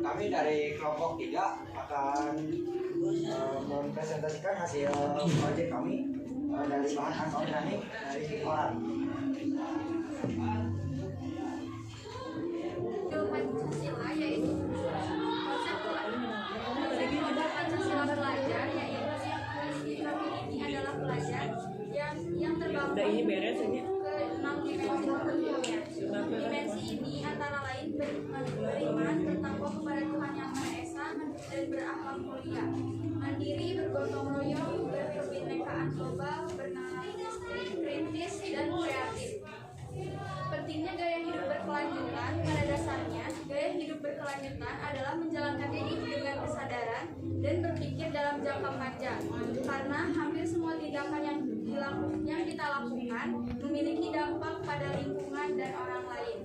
kami dari kelompok 3 akan mempresentasikan hasil proyek kami dari bahan anorganik dari koran. Pancasila yaitu konsep Pancasila pelajar, yaitu kami ini adalah pelajar yang terbangun ke 6 dimensi tertentunya. Dimensi ini antara lain beriman, bertakwa kepada Tuhan Yang Maha Esa, dan berakhlak mulia, mandiri, bergotong royong, berkebinekaan global, bernalar kritis, dan kreatif. Pentingnya gaya hidup berkelanjutan. Pada dasarnya, gaya hidup berkelanjutan adalah menjalankan hidup dengan kesadaran dan berpikir dalam jangka panjang. Karena hampir semua tindakan yang kita lakukan memiliki dampak pada lingkungan dan orang lain.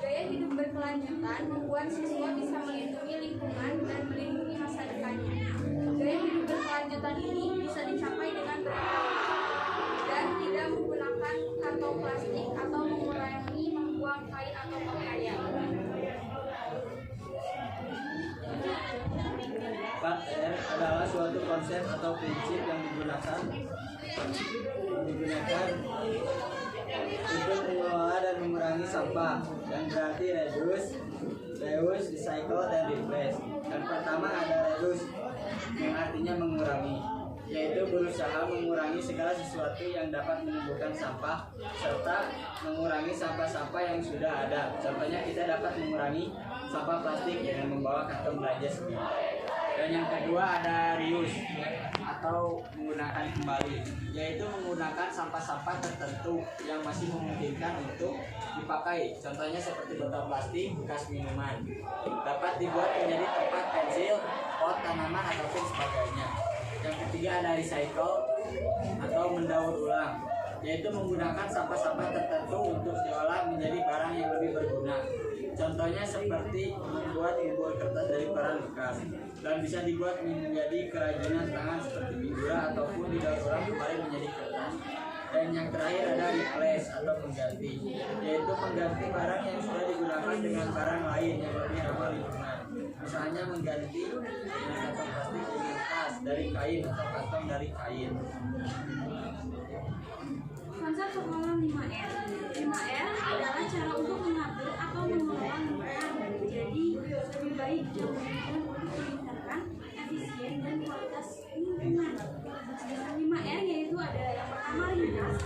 Gaya hidup berkelanjutan membuat siswa bisa melindungi lingkungan dan melindungi masa depannya. Gaya hidup berkelanjutan ini bisa dicapai dengan dan tidak menggunakan kantong plastik atau mengurangi membuang kain atau pakaian. PR adalah suatu konsep atau prinsip yang digunakan untuk mengelola dan mengurangi sampah, yang berarti reuse, recycle, dan replace. Yang pertama ada reduce, yang artinya mengurangi, yaitu berusaha mengurangi segala sesuatu yang dapat menimbulkan sampah serta mengurangi sampah-sampah yang sudah ada. Contohnya kita dapat mengurangi sampah plastik dengan membawa kantong belanja sendiri. Dan yang kedua ada reuse atau menggunakan kembali, yaitu menggunakan sampah-sampah tertentu yang masih memungkinkan untuk dipakai. Contohnya seperti botol plastik bekas minuman dapat dibuat menjadi tempat pensil, pot tanaman ataupun sebagainya. Yang ketiga ada recycle atau mendaur ulang, yaitu menggunakan sampah-sampah tertentu untuk diolah menjadi barang yang lebih berguna. Contohnya seperti membuat bubur kertas dari barang bekas dan bisa dibuat menjadi kerajinan tangan seperti figura ataupun didaur ulang kembali menjadi kertas. Dan yang terakhir ada replace atau mengganti, yaitu mengganti barang yang sudah digunakan dengan barang lain yang lebih ramah lingkungan. Misalnya mengganti kantong plastik dengan tas dari kain atau kantong dari kain. Konsep pengelolaan 5R. 5R adalah cara untuk mengatur atau mengelola lingkungan menjadi lebih baik dan untuk meningkatkan efisien dan kualitas lingkungan. 5R yaitu ada yang pertama ringkas,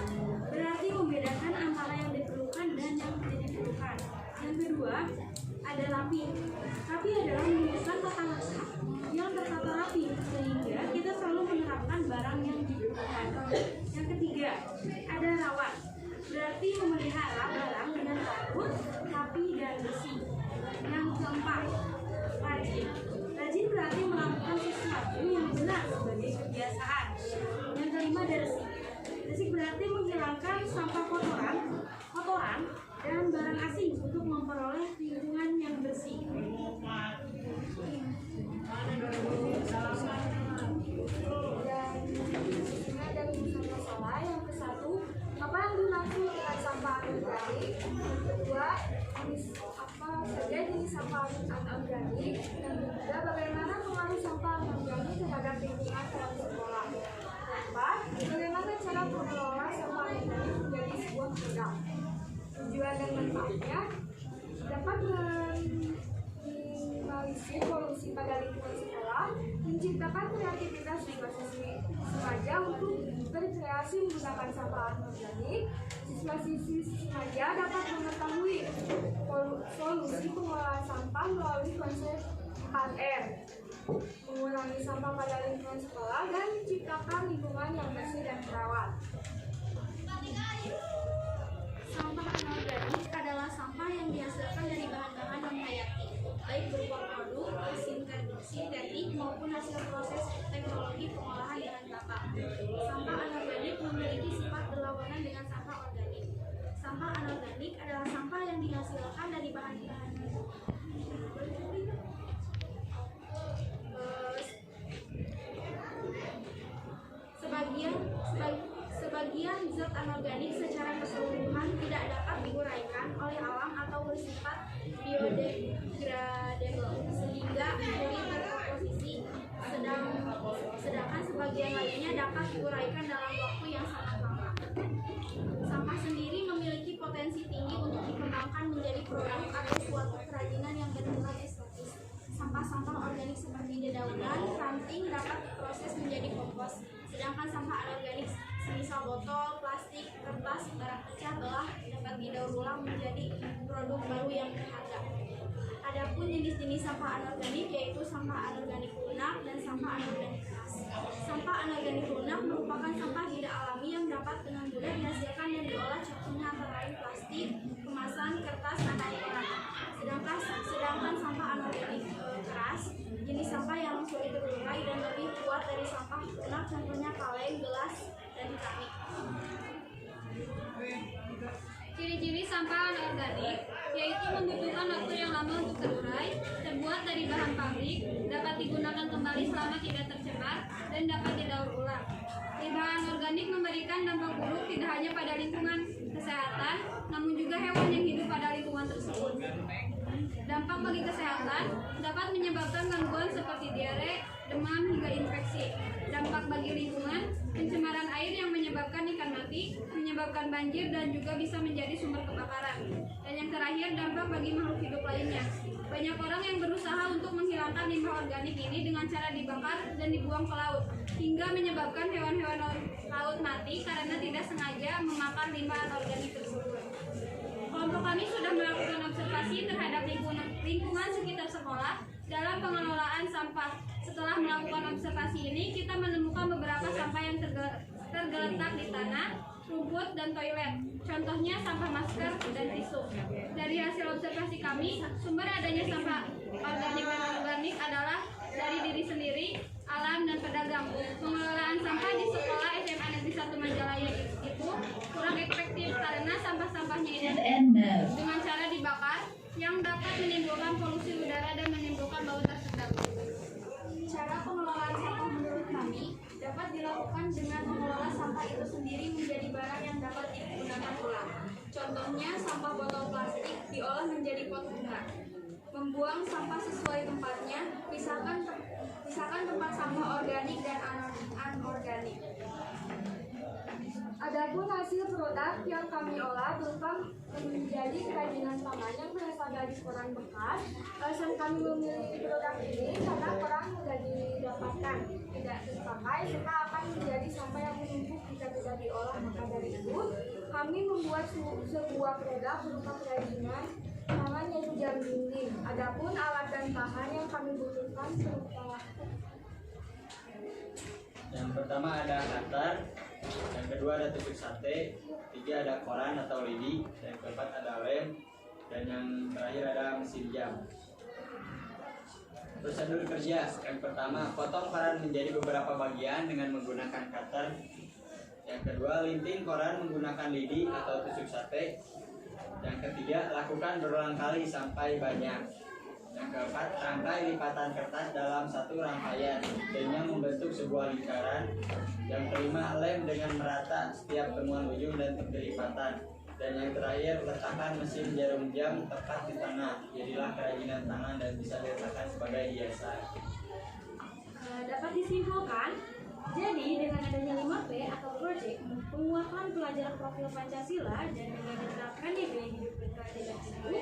berarti membedakan antara yang diperlukan dan yang tidak diperlukan. Yang kedua ada rapi. Rapi adalah menunjukkan tata letak yang tertata rapi sehingga kita selalu menerapkan barang yang dibutuhkan. Yang ketiga ada rawat, berarti memelihara barang dengan rapi, rapi dan bersih. Yang keempat rajin. Rajin berarti melakukan sesuatu yang benar sebagai kebiasaan. Yang kelima bersih. Bersih berarti menghilangkan sampah kotoran dan barang asing untuk memperoleh lingkungan yang bersih. Dan ada masalah yang ke-1, apa yang dimaksud dengan sampah anorganik? Yang kedua, apa saja jenis sampah anorganik? Dan ketiga, bagaimana pengaruh sampah anorganik terhadap lingkungan dalam sekolah? Keempat, bagaimana cara mengelola sampah anorganik menjadi sebuah produk? Tujuan dan manfaatnya dapat minimalisir polusi pada lingkungan sekolah, menciptakan kreativitas siswa-siswi remaja untuk berkreasi menggunakan sampah anorganik. Siswa-siswi remaja dapat mengetahui solusi pengelolaan sampah melalui konsep 4R, mengurangi sampah pada lingkungan sekolah dan menciptakan lingkungan yang bersih dan terawat. Sampah anorganik adalah sampah yang dihasilkan dari bahan-bahan non-hayati, baik berupa produk, sintetik maupun hasil proses teknologi pengolahan dengan bapak. Sampah anorganik memiliki sifat berlawanan dengan sampah organik. Sampah anorganik adalah sampah yang dihasilkan dari bahan-bahan sebagian zat anorganik secara keseluruhan tidak dapat diuraikan oleh alam atau bersifat biodegradable sehingga sampah organik seperti dedaunan, ranting dapat diproses menjadi kompos. Sedangkan sampah anorganik semisal botol, plastik, kertas, barang pecah belah dapat didaur ulang menjadi produk baru yang berharga. Adapun jenis-jenis sampah anorganik yaitu sampah anorganik lunak dan sampah anorganik keras. Sampah anorganik lunak merupakan sampah tidak alami yang dapat dengan mudah dihasilkan dan diolah, contohnya antara lain plastik, kemasan, kertas, atau koran. Sedangkan sampah anorganik keras jenis sampah yang sulit terurai dan lebih kuat dari sampah lunak, contohnya kaleng, gelas, dan keramik. Ciri-ciri sampah anorganik yaitu membutuhkan waktu yang lama untuk terurai, terbuat dari bahan pabrik, dapat digunakan kembali selama tidak tercemar, dan dapat didaur ulang. Limbah anorganik memberikan dampak buruk tidak hanya pada lingkungan kesehatan, namun juga hewan yang hidup pada lingkungan tersebut. Dampak bagi kesehatan dapat menyebabkan gangguan seperti diare, demam, hingga infeksi. Dampak bagi lingkungan, pencemaran air yang menyebabkan ikan mati, menyebabkan banjir, dan juga bisa menjadi sumber kebakaran. Dan yang terakhir, dampak bagi makhluk hidup lainnya. Banyak orang yang berusaha untuk menghilangkan limbah organik ini dengan cara dibakar dan dibuang ke laut, hingga menyebabkan hewan-hewan laut mati karena tidak sengaja memakan limbah anorganik tersebut. Kelompok kami sudah melakukan observasi terhadap lingkungan sekitar sekolah dalam pengelolaan sampah. Setelah melakukan observasi ini, kita menemukan beberapa sampah yang tergeletak di tanah, rumput, dan toilet. Contohnya sampah masker dan tisu. Dari hasil observasi kami, sumber adanya sampah organik dan anorganik adalah dari diri sendiri, alam, dan pedagang. Pengelolaan sampah di sekolah SMA Negeri 1 Majalaya itu kurang efektif karena sampah-sampahnya ini dengan cara dibakar yang dapat menimbulkan polusi udara dan menimbulkan bau tersedap. Cara pengelolaan sampah menurut kami dapat dilakukan dengan mengelola sampah itu sendiri menjadi barang yang dapat digunakan ulang. Contohnya sampah botol plastik diolah menjadi pot bunga. Membuang sampah sesuai tempatnya, pisahkan tempat sampah organik dan anorganik. Adapun hasil produk yang kami olah berupa menjadi kerajinan tangan yang berasal dari koran bekas. Alasan kami memilih produk ini karena koran mudah didapatkan, tidak terpakai, serta akan menjadi sampah yang menumpuk jika tidak diolah. Maka dari itu, kami membuat sebuah produk berupa kerajinan tangan yaitu jam dinding. Adapun alat dan bahan yang kami butuhkan berupa yang pertama ada cutter, yang kedua ada tusuk sate, tiga ada koran atau lidi, yang keempat ada lem, dan yang terakhir ada mesin jam. Prosedur kerja, yang pertama potong koran menjadi beberapa bagian dengan menggunakan cutter. Yang kedua linting koran menggunakan lidi atau tusuk sate. Yang ketiga lakukan berulang kali sampai banyak. Yang keempat, rangkai lipatan kertas dalam satu rangkaian dengan membentuk sebuah lingkaran. Yang kelima, lem dengan merata setiap temuan ujung dan tepi lipatan. Dan yang terakhir, letakkan mesin jarum jam tepat di tengah. Jadilah kerajinan tangan dan bisa diletakkan sebagai hiasan. Dapat disimpulkan, jadi dengan adanya 5P atau project, penguatan pelajaran profil Pancasila dan dengan diterapkannya gaya hidup berkeadilan itu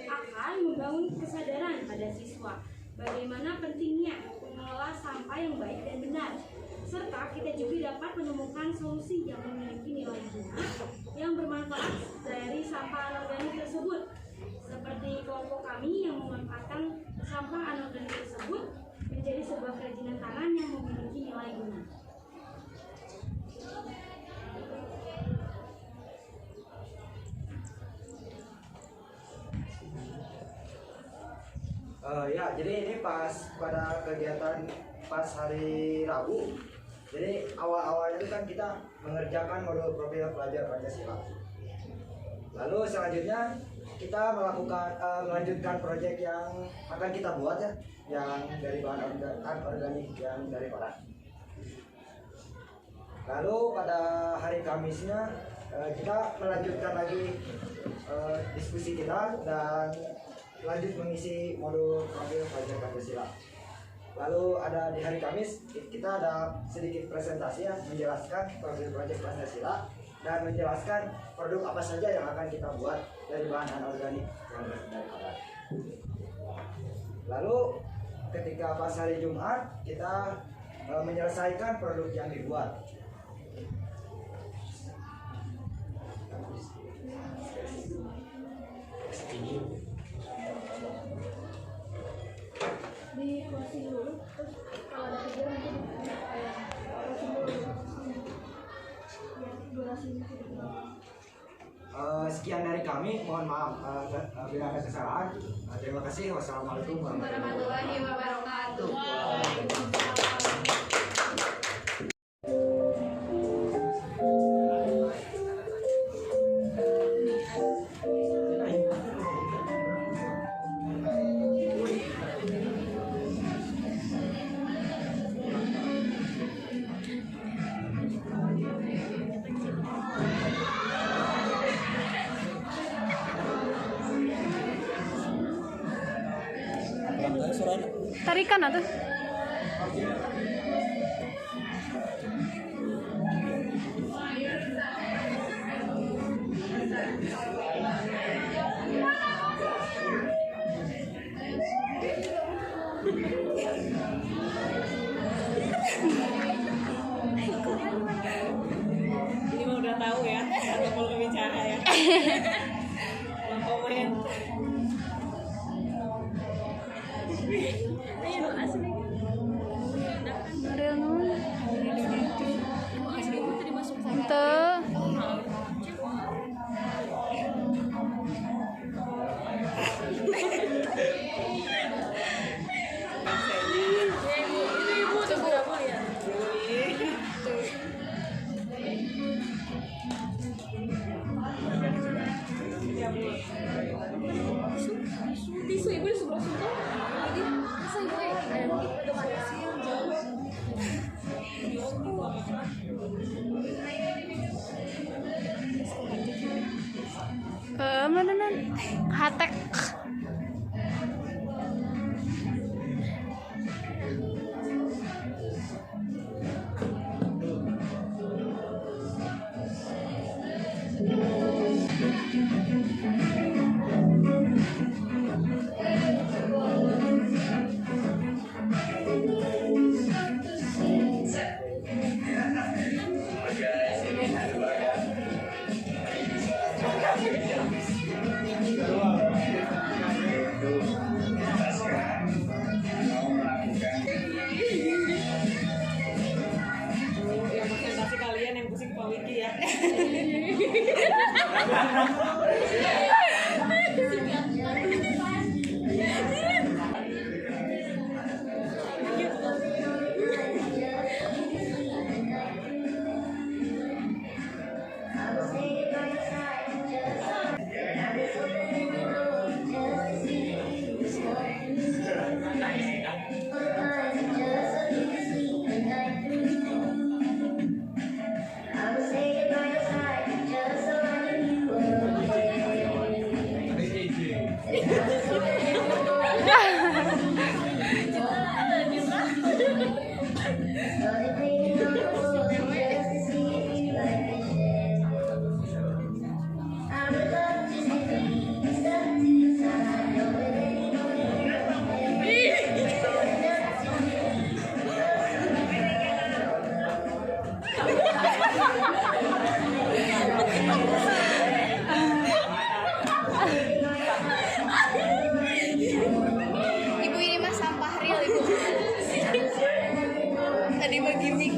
akan membangun kesadaran pada siswa bagaimana pentingnya mengelola sampah yang baik dan benar, serta kita juga dapat menemukan solusi yang memiliki nilai guna yang bermanfaat dari sampah anorganik tersebut, seperti kelompok kami yang memanfaatkan sampah anorganik tersebut menjadi sebuah kerajinan tangan yang memiliki nilai guna. Ya, jadi ini pas pada kegiatan pas hari Rabu. Jadi awal-awalnya itu kan kita mengerjakan modul profil pelajar Pancasila. Lalu selanjutnya kita melakukan melanjutkan proyek yang akan kita buat ya, yang dari bahan organik yang dari koran. Lalu pada hari Kamisnya kita melanjutkan lagi diskusi kita dan lanjut mengisi modul profil pelajar Pancasila. Lalu ada di hari Kamis kita ada sedikit presentasi ya, menjelaskan profil proyek Pancasila dan menjelaskan produk apa saja yang akan kita buat dari bahan anorganik yang berasal dari koran. Lalu ketika pas hari Jumat kita menyelesaikan produk yang dibuat. Di closing dulu, terus kalau ada kejuaraan nanti closing dulu. Ya, durasinya. Sekian dari kami, mohon maaf bila ada kesalahan. Terima kasih. Wassalamualaikum warahmatullahi Warahmatullahi wabarakatuh. Tarikan atuh. Ini mah udah tahu ya, atau kalau bicara ya. Mau komen. Ayo doa sini. Real nun. Tadi masuk sana. Tuh. Ibu tuh udah mau ya. Tisu ibu di sebelah situ. Lagi masa ibu ada itu kan Mana nan? Hatek. Yang presentasi kalian yang pusing Pak Wiki ya. Ibu ini mah sampah real ibu. Tadi mah gimmick.